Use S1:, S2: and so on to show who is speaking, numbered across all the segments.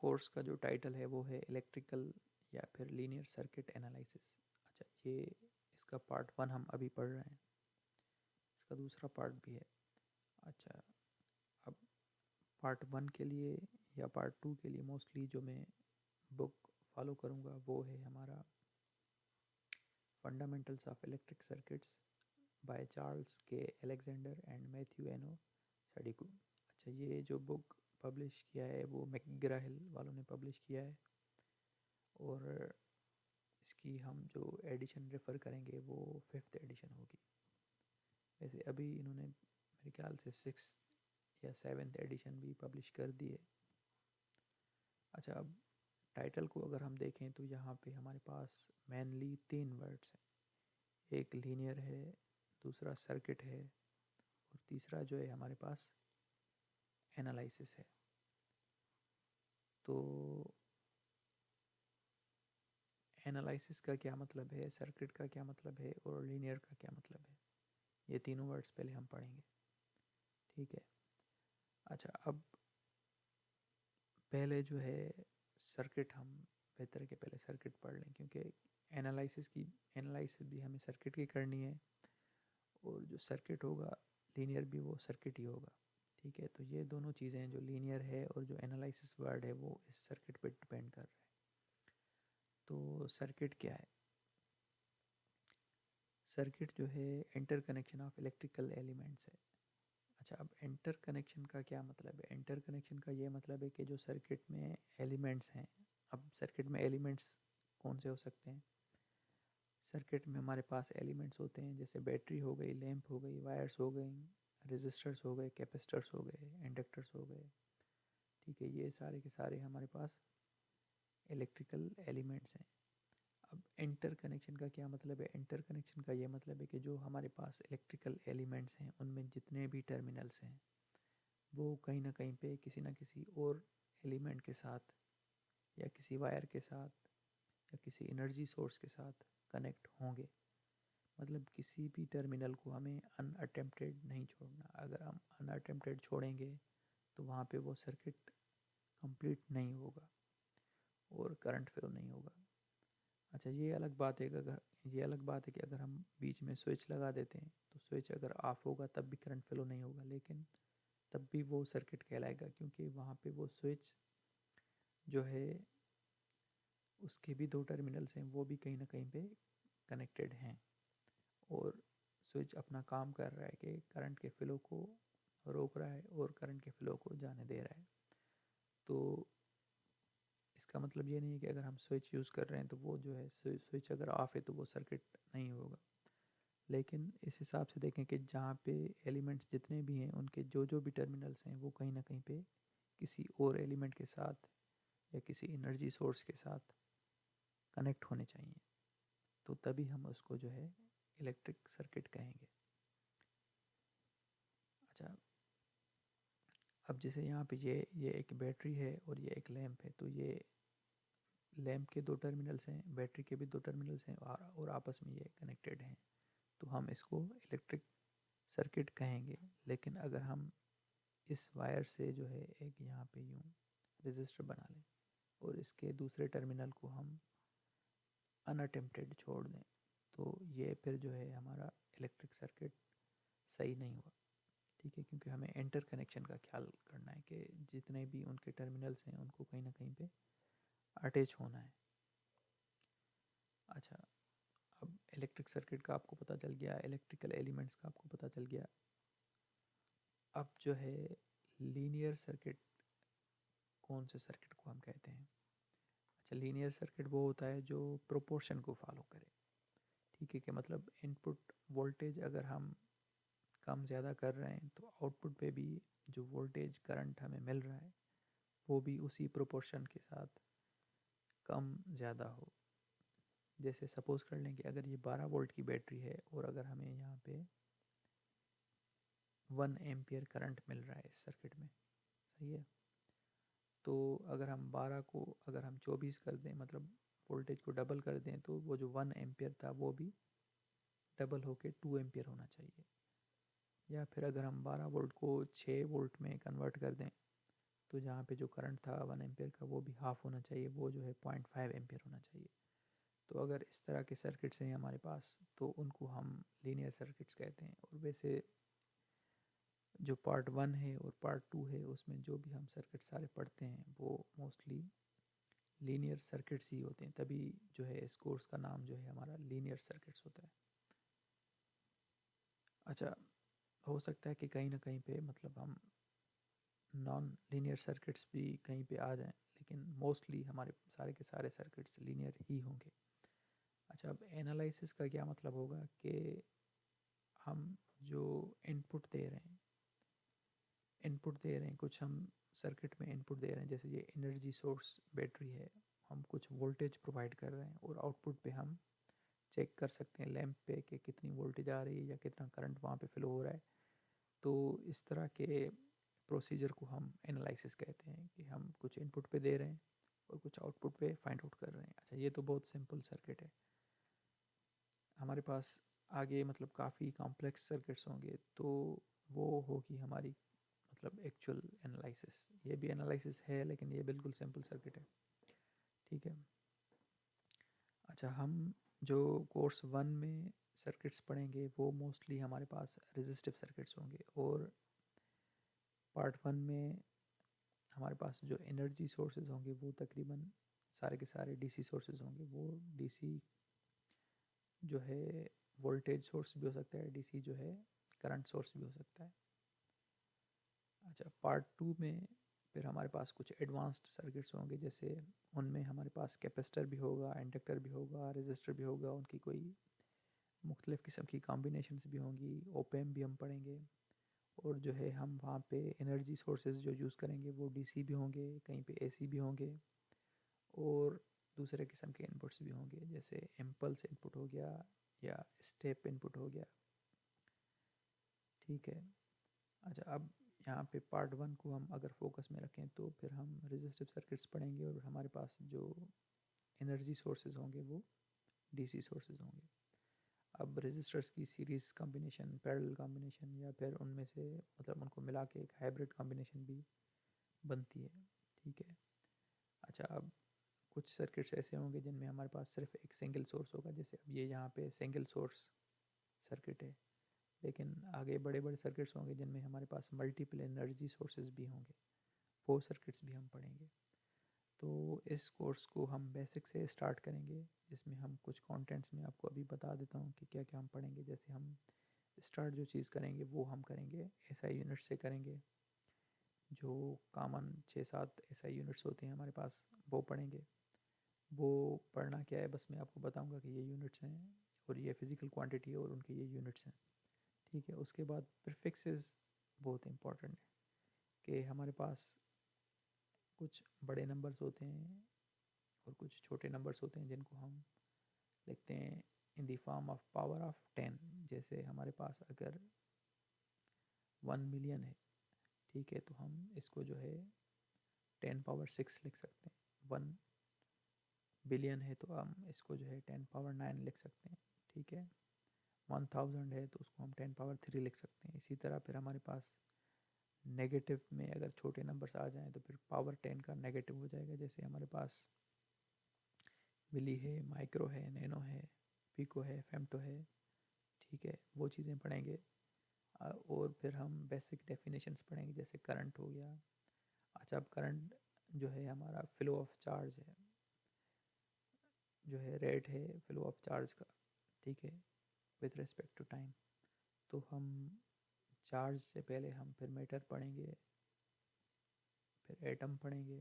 S1: Course का जो title है वो है इलेक्ट्रिकल या फिर लीनियर सर्किट एनालिसिस। अच्छा, ये इसका पार्ट 1 हम अभी पढ़ रहे हैं, इसका दूसरा पार्ट भी है। अच्छा, अब पार्ट 1 के लिए या पार्ट 2 के लिए मोस्टली जो मैं बुक फॉलो करूँगा वो है हमारा fundamentals of electric circuits by Charles के अलेक्जेंडर एंड मैथ्यू एनो सडिकू। अच्छा, ये जो बुक पब्लिश किया है वो मैकग्रा हिल वालों ने पब्लिश किया है, और इसकी हम जो एडिशन रेफ़र करेंगे वो 5th एडिशन होगी। वैसे अभी इन्होंने मेरे ख्याल से 6th या 7th एडिशन भी पब्लिश कर दी है। अच्छा, अब टाइटल को अगर हम देखें तो यहाँ पे हमारे पास मेनली 3 वर्ड्स हैं। एक लीनियर है, दूसरा सर्किट है, और तीसरा जो है हमारे पास एनालिसिस है। तो एनालिसिस का क्या मतलब है, सर्किट का क्या मतलब है, और लीनियर का क्या मतलब है, ये तीनों वर्ड्स पहले हम पढ़ेंगे। ठीक है। अच्छा, अब पहले जो है सर्किट, हम बेहतर है कि पहले सर्किट पढ़ लें, क्योंकि एनालिसिस भी हमें सर्किट की करनी है, और जो सर्किट होगा लीनियर भी वो सर्किट ही होगा। ठीक है, तो ये दोनों चीज़ें जो लीनियर है और जो एनालिसिस वर्ड है वो इस सर्किट पे डिपेंड कर रहे हैं। तो सर्किट क्या है? सर्किट जो है inter connection of electrical elements है। अच्छा, अब इंटर कनेक्शन का क्या मतलब है? इंटर कनेक्शन का ये मतलब है कि जो सर्किट में एलिमेंट्स हैं, अब सर्किट में एलिमेंट्स कौन से हो सकते हैं? सर्किट में हमारे पास एलिमेंट्स होते हैं जैसे बैटरी हो गई, लैंप हो गई, वायर्स हो गई, रेजिस्टर्स हो गए, कैपेसिटर्स हो गए, इंडक्टर्स हो गए। ठीक है, ये सारे के सारे हमारे पास इलेक्ट्रिकल एलिमेंट्स हैं। अब इंटर कनेक्शन का क्या मतलब है? इंटर कनेक्शन का ये मतलब है कि जो हमारे पास इलेक्ट्रिकल एलिमेंट्स हैं उनमें जितने भी टर्मिनल्स हैं वो कहीं ना कहीं पे किसी ना किसी और एलिमेंट के साथ, या किसी वायर के साथ, या किसी एनर्जी सोर्स के साथ कनेक्ट होंगे। मतलब किसी भी टर्मिनल को हमें अनअटेम्प्टेड नहीं छोड़ना। अगर हम अनअटेम्प्टेड छोड़ेंगे तो वहाँ पे वो सर्किट कंप्लीट नहीं होगा और करंट फ्लो नहीं होगा। अच्छा, ये अलग बात है कि अगर हम बीच में स्विच लगा देते हैं तो स्विच अगर ऑफ होगा तब भी करंट फ्लो नहीं होगा, लेकिन तब भी वो सर्किट कहलाएगा, क्योंकि वहाँ पे वो स्विच जो है उसके भी 2 टर्मिनल्स हैं, वो भी कहीं ना कहीं पे कनेक्टेड हैं, और स्विच अपना काम कर रहा है कि करंट के फ्लो को रोक रहा है और करंट के फ्लो को जाने दे रहा है। तो इसका मतलब ये नहीं है कि अगर हम स्विच यूज़ कर रहे हैं तो वो जो है स्विच अगर ऑफ है तो वो सर्किट नहीं होगा। लेकिन इस हिसाब से देखें कि जहाँ पे एलिमेंट्स जितने भी हैं उनके जो जो भी टर्मिनल्स हैं वो कहीं ना कहीं पे किसी और एलिमेंट के साथ या किसी एनर्जी सोर्स के साथ कनेक्ट होने चाहिए, तो तभी हम उसको जो है इलेक्ट्रिक सर्किट कहेंगे। अच्छा, अब जैसे यहाँ पे ये एक बैटरी है और ये एक लैंप है, तो ये लैंप के 2 टर्मिनल्स हैं, बैटरी के भी 2 टर्मिनल्स हैं, और आपस में ये कनेक्टेड हैं, तो हम इसको इलेक्ट्रिक सर्किट कहेंगे। लेकिन अगर हम इस वायर से जो है एक यहाँ पे यूँ रेजिस्टर बना लें और इसके दूसरे टर्मिनल को हम अनअटेम्प्टेड छोड़ दें, तो ये फिर जो है हमारा इलेक्ट्रिक सर्किट सही नहीं हुआ। ठीक है, क्योंकि हमें इंटर कनेक्शन का ख्याल करना है कि जितने भी उनके टर्मिनल्स हैं उनको कहीं ना कहीं पे अटैच होना है। अच्छा, अब इलेक्ट्रिक सर्किट का आपको पता चल गया, इलेक्ट्रिकल एलिमेंट्स का आपको पता चल गया। अब जो है लीनियर सर्किट, कौन से सर्किट को हम कहते हैं? अच्छा, लीनियर सर्किट वो होता है जो प्रोपोर्शन को फॉलो करे। ठीक है, कि मतलब इनपुट वोल्टेज अगर हम कम ज़्यादा कर रहे हैं तो आउटपुट पे भी जो वोल्टेज करंट हमें मिल रहा है वो भी उसी प्रोपोर्शन के साथ कम ज़्यादा हो। जैसे सपोज़ कर लें कि अगर ये 12 वोल्ट की बैटरी है और अगर हमें यहाँ पे 1 एम्पियर करंट मिल रहा है इस सर्किट में, सही है, तो अगर हम 12 को अगर हम 24 कर दें, मतलब वोल्टेज को डबल कर दें, तो वो जो 1 एम्पियर था वो भी डबल होके 2 एम्पियर होना चाहिए। या फिर अगर हम 12 वोल्ट को 6 वोल्ट में कन्वर्ट कर दें तो जहाँ पे जो करंट था 1 एम्पियर का वो भी हाफ होना चाहिए, वो जो है 0.5 एम्पियर होना चाहिए। तो अगर इस तरह के सर्किट्स हैं हमारे पास तो उनको हम लीनियर सर्किट्स कहते हैं। और वैसे जो पार्ट 1 है और पार्ट 2 है उसमें जो भी हम सर्किट सारे पढ़ते हैं वो मोस्टली लीनियर सर्किट्स ही होते हैं, तभी जो है इस कोर्स का नाम जो है हमारा लीनियर सर्किट्स होता है। अच्छा, हो सकता है कि कहीं ना कहीं पे मतलब हम नॉन लीनियर सर्किट्स भी कहीं पे आ जाएं, लेकिन मोस्टली हमारे सारे के सारे सर्किट्स लीनियर ही होंगे। अच्छा, अब एनालिसिस का क्या मतलब होगा कि हम जो इनपुट दे रहे हैं कुछ हम सर्किट में इनपुट दे रहे हैं, जैसे ये एनर्जी सोर्स बैटरी है, हम कुछ वोल्टेज प्रोवाइड कर रहे हैं और आउटपुट पे हम चेक कर सकते हैं लैंप पे कि कितनी वोल्टेज आ रही है या कितना करंट वहाँ पे फ्लो हो रहा है। तो इस तरह के प्रोसीजर को हम एनालिसिस कहते हैं कि हम कुछ इनपुट पे दे रहे हैं और कुछ आउटपुट पे फाइंड आउट कर रहे हैं। अच्छा, ये तो बहुत सिंपल सर्किट है। हमारे पास आगे मतलब काफ़ी कॉम्प्लेक्स सर्किट्स होंगे तो वो होगी हमारी मतलब एक्चुअल एनालिसिस। ये भी एनालिसिस है लेकिन ये बिल्कुल सिंपल सर्किट है। ठीक है। अच्छा, हम जो कोर्स 1 में सर्किट्स पढ़ेंगे वो मोस्टली हमारे पास रेजिस्टिव सर्किट्स होंगे, और पार्ट 1 में हमारे पास जो एनर्जी सोर्सेज होंगे वो तकरीबन सारे के सारे डीसी सोर्सेज होंगे। वो डीसी जो है वोल्टेज सोर्स भी हो सकता है, डीसी जो है करंट सोर्स भी हो सकता है। अच्छा, पार्ट 2 में फिर हमारे पास कुछ एडवांस्ड सर्किट्स होंगे, जैसे उनमें हमारे पास कैपेसिटर भी होगा, इंडक्टर भी होगा, रेजिस्टर भी होगा, उनकी कोई मुख्तलिफ़ किस्म की कॉम्बिनेशंस भी होंगी, ओपेम भी हम पढ़ेंगे। और जो है हम वहाँ पे एनर्जी सोर्सेज जो यूज़ करेंगे वो डीसी भी होंगे, कहीं पे एसी भी होंगे, और दूसरे किस्म के इनपुट्स भी होंगे, जैसे इम्पल्स इनपुट हो गया या स्टेप इनपुट हो गया। ठीक है। अच्छा, अब यहाँ पे पार्ट 1 को हम अगर फोकस में रखें तो फिर हम रेजिस्टिव सर्किट्स पढ़ेंगे और हमारे पास जो एनर्जी सोर्सेज होंगे वो डीसी सोर्सेज होंगे। अब रेजिस्टर्स की सीरीज़ कॉम्बिनेशन, पैरेलल कॉम्बिनेशन, या फिर उनमें से मतलब उनको मिला के एक हाइब्रिड कॉम्बिनेशन भी बनती है। ठीक है। अच्छा, अब कुछ सर्किट्स ऐसे होंगे जिनमें हमारे पास सिर्फ एक सिंगल सोर्स होगा, जैसे अब ये यहाँ पे सिंगल सोर्स सर्किट है, लेकिन आगे बड़े बड़े सर्किट्स होंगे जिनमें हमारे पास मल्टीपल एनर्जी सोर्सेज भी होंगे, वो सर्किट्स भी हम पढ़ेंगे। तो इस कोर्स को हम बेसिक से स्टार्ट करेंगे, जिसमें हम कुछ कंटेंट्स में आपको अभी बता देता हूँ कि क्या क्या हम पढ़ेंगे। जैसे हम स्टार्ट जो चीज़ करेंगे वो हम करेंगे एसआई यूनिट से करेंगे, जो कॉमन 6-7 एसआई यूनिट्स होते हैं हमारे पास वो पढ़ेंगे। वो पढ़ना क्या है, बस मैं आपको बताऊंगा कि ये यूनिट्स हैं और ये फिज़िकल क्वांटिटी है और उनके ये यूनिट्स हैं। ठीक है। उसके बाद प्रीफिक्सेस बहुत इंपॉर्टेंट है कि हमारे पास कुछ बड़े नंबर्स होते हैं और कुछ छोटे नंबर्स होते हैं जिनको हम लिखते हैं in the form of power of 10। जैसे हमारे पास अगर 1 मिलियन है, ठीक है, तो हम इसको जो है 10 पावर 6 लिख सकते हैं। 1 बिलियन है तो हम इसको जो है 10 पावर 9 लिख सकते हैं। ठीक है। 1000 है तो उसको हम 10 पावर 3 लिख सकते हैं। इसी तरह फिर हमारे पास नेगेटिव में अगर छोटे नंबर्स आ जाएं तो फिर पावर 10 का नेगेटिव हो जाएगा, जैसे हमारे पास मिली है, माइक्रो है, नैनो है, पिको है, फेम्टो है। ठीक है, वो चीज़ें पढ़ेंगे। और फिर हम बेसिक डेफिनेशंस पढ़ेंगे, जैसे करंट हो गया। अच्छा, अब करंट जो है हमारा फ्लो ऑफ चार्ज है, जो है रेट है फ्लो ऑफ चार्ज का। ठीक है, विथ रिस्पेक्ट टू टाइम। तो हम चार्ज से पहले हम फिर मैटर पढ़ेंगे, फिर एटम पढ़ेंगे।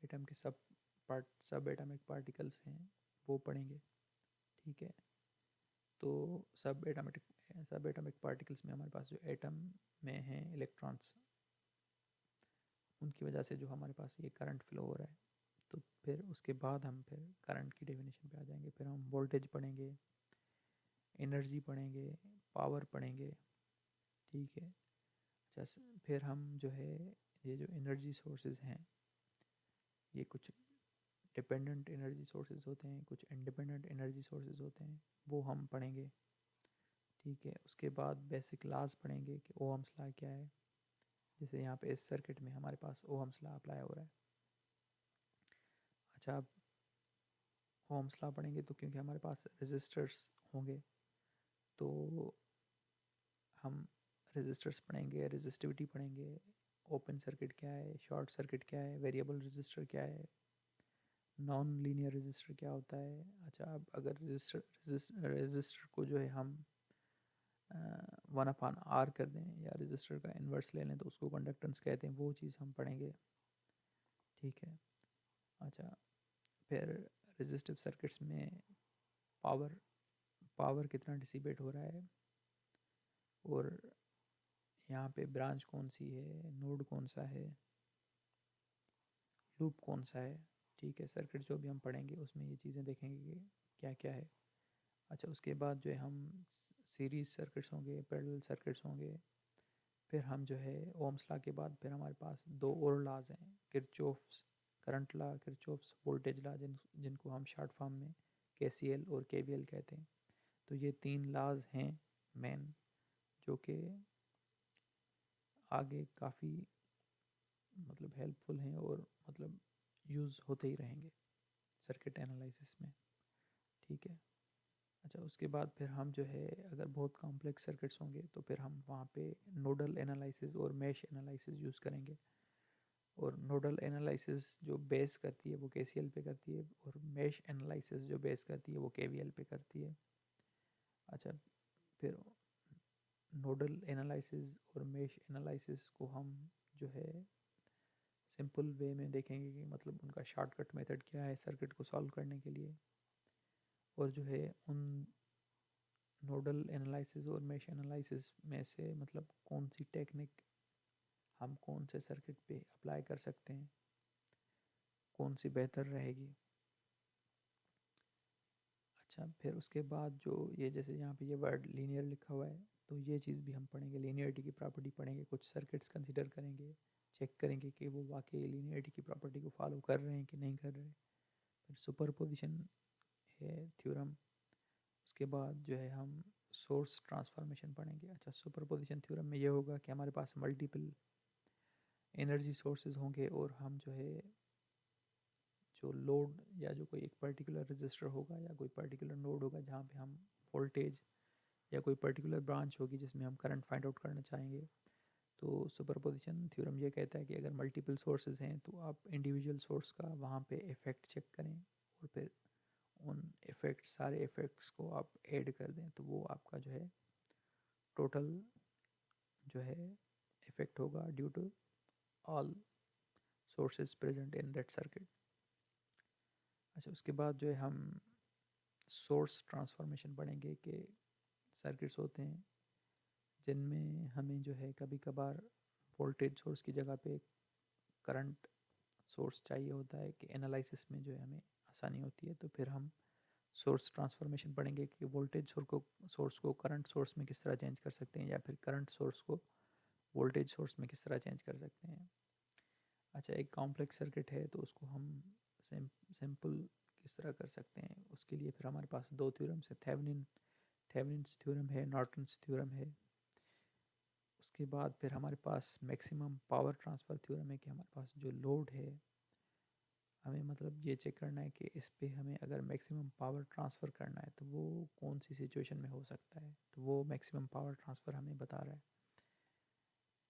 S1: एटम के सब एटमिक पार्टिकल्स हैं वो पढ़ेंगे। ठीक है। तो सब एटमिक पार्टिकल्स में हमारे पास जो एटम में हैं इलेक्ट्रॉन्स, उनकी वजह से जो हमारे पास ये करंट फ्लो हो रहा है। तो फिर उसके बाद हम फिर करंट की डेफिनेशन पे आ जाएंगे। फिर हम वोल्टेज पढ़ेंगे, एनर्जी पढ़ेंगे, पावर पढ़ेंगे। ठीक है। अच्छा, फिर हम जो है ये जो एनर्जी सोर्सेज हैं, ये कुछ डिपेंडेंट एनर्जी सोर्सेज होते हैं, कुछ इंडिपेंडेंट एनर्जी सोर्सेज होते हैं, वो हम पढ़ेंगे। ठीक है। उसके बाद बेसिक लॉज पढ़ेंगे कि ओहम्स लॉ क्या है, जैसे यहाँ पे इस सर्किट में हमारे पास ओहम्स लॉ अप्लाई हो रहा है। अच्छा, अब ओहम्स लॉ पढ़ेंगे तो क्योंकि हमारे पास रेजिस्टर्स होंगे तो हम रेजिस्टर्स पढ़ेंगे, रेजिस्टिविटी पढ़ेंगे, ओपन सर्किट क्या है, शॉर्ट सर्किट क्या है, वेरिएबल रेजिस्टर क्या है, नॉन लीनियर रेजिस्टर क्या होता है। अच्छा, अब अगर रेजिस्टर को जो है हम 1/R कर दें या रेजिस्टर का इन्वर्स ले लें तो उसको कंडक्टेंस कहते हैं, वो चीज़ हम पढ़ेंगे। ठीक है। अच्छा, फिर रेजिस्टिव सर्किट्स में पावर पावर कितना डिसिपेट हो रहा है, और यहाँ पे ब्रांच कौन सी है, नोड कौन सा है, लूप कौन सा है। ठीक है, सर्किट जो भी हम पढ़ेंगे उसमें ये चीज़ें देखेंगे कि क्या क्या है। अच्छा, उसके बाद जो है हम सीरीज सर्किट्स होंगे, पैरेलल सर्किट्स होंगे। फिर हम जो है ओम्स लॉ के बाद फिर हमारे पास दो और लॉज हैं, Kirchhoff's current law, Kirchhoff's voltage law, जिनको हम शॉर्ट फॉर्म में केसीएल और केवीएल कहते हैं। तो ये तीन लॉज हैं मेन, जो कि आगे काफ़ी मतलब हेल्पफुल हैं और मतलब यूज़ होते ही रहेंगे सर्किट एनालिसिस में। ठीक है। अच्छा, उसके बाद फिर हम जो है अगर बहुत कॉम्प्लेक्स सर्किट्स होंगे तो फिर हम वहाँ पे नोडल एनालिसिस और मैश एनालिसिस यूज़ करेंगे। और नोडल एनालिसिस जो बेस करती है वो केसीएल पे करती है, और मैश एनालिसिस जो बेस करती है वो केवीएल पे करती है। अच्छा, फिर नोडल एनालिसिस और मैश एनालिसिस को हम जो है सिंपल वे में देखेंगे कि मतलब उनका शॉर्टकट मेथड क्या है सर्किट को सॉल्व करने के लिए, और जो है उन नोडल एनालिसिस और मैश एनालिसिस में से मतलब कौन सी टेक्निक हम कौन से सर्किट पे अप्लाई कर सकते हैं, कौन सी बेहतर रहेगी। अच्छा, फिर उसके बाद जो ये जैसे यहाँ पे ये वर्ड लीनियर लिखा हुआ है तो ये चीज़ भी हम पढ़ेंगे, लीनियरिटी की प्रॉपर्टी पढ़ेंगे, कुछ सर्किट्स कंसिडर करेंगे, चेक करेंगे कि वो वाकई लीनियरिटी की प्रॉपर्टी को फॉलो कर रहे हैं कि नहीं कर रहे। फिर सुपरपोजिशन है थ्योरम। उसके बाद जो है हम सोर्स ट्रांसफॉर्मेशन पढ़ेंगे। अच्छा, सुपरपोजिशन थ्योरम में ये होगा कि हमारे पास मल्टीपल एनर्जी सोर्सेज होंगे और हम जो है जो लोड या जो कोई एक पर्टिकुलर रजिस्टर होगा या कोई पर्टिकुलर नोड होगा जहाँ पे हम वोल्टेज या कोई पर्टिकुलर ब्रांच होगी जिसमें हम करंट फाइंड आउट करना चाहेंगे, तो सुपरपोजिशन थ्योरम ये कहता है कि अगर मल्टीपल सोर्सेज हैं तो आप इंडिविजुअल सोर्स का वहाँ पे इफ़ेक्ट चेक करें और फिर उन इफ़ेक्ट्स सारे इफ़ेक्ट्स को आप ऐड कर दें तो वो आपका जो है टोटल जो है इफ़ेक्ट होगा due to all sources present in that circuit. अच्छा, उसके बाद जो है हम सोर्स ट्रांसफॉर्मेशन पढ़ेंगे कि सर्किट्स होते हैं जिनमें हमें जो है कभी कभार वोल्टेज सोर्स की जगह पे करंट सोर्स चाहिए होता है कि एनालिसिस में जो है हमें आसानी होती है, तो फिर हम सोर्स ट्रांसफॉर्मेशन पढ़ेंगे कि वोल्टेज सोर्स को करंट सोर्स में किस तरह चेंज कर सकते हैं या फिर करंट सोर्स को वोल्टेज सोर्स में किस तरह चेंज कर सकते हैं। अच्छा, एक कॉम्प्लेक्स सर्किट है तो उसको हम सिंपल किस तरह कर सकते हैं, उसके लिए फिर हमारे पास दो थ्योरम्स है, थेवेनिन्स थ्योरम है, नॉर्टन्स थ्योरम है। उसके बाद फिर हमारे पास मैक्सिमम पावर ट्रांसफ़र थ्योरम है कि हमारे पास जो लोड है हमें मतलब ये चेक करना है कि इस पे हमें अगर मैक्सिमम पावर ट्रांसफ़र करना है तो वो कौन सी सिचुएशन में हो सकता है, तो वो मैक्सिमम पावर ट्रांसफ़र हमें बता रहा है,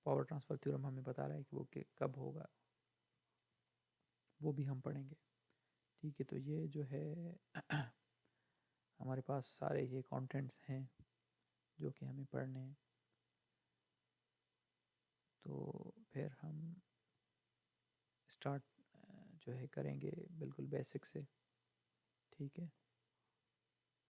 S1: पावर ट्रांसफ़र थ्योरम हमें बता रहा है कि वो कब होगा, वो भी हम पढ़ेंगे। ठीक है, तो ये जो है हमारे पास सारे ये कंटेंट्स हैं जो कि हमें पढ़ने हैं। तो फिर हम स्टार्ट जो है करेंगे बिल्कुल बेसिक से। ठीक है।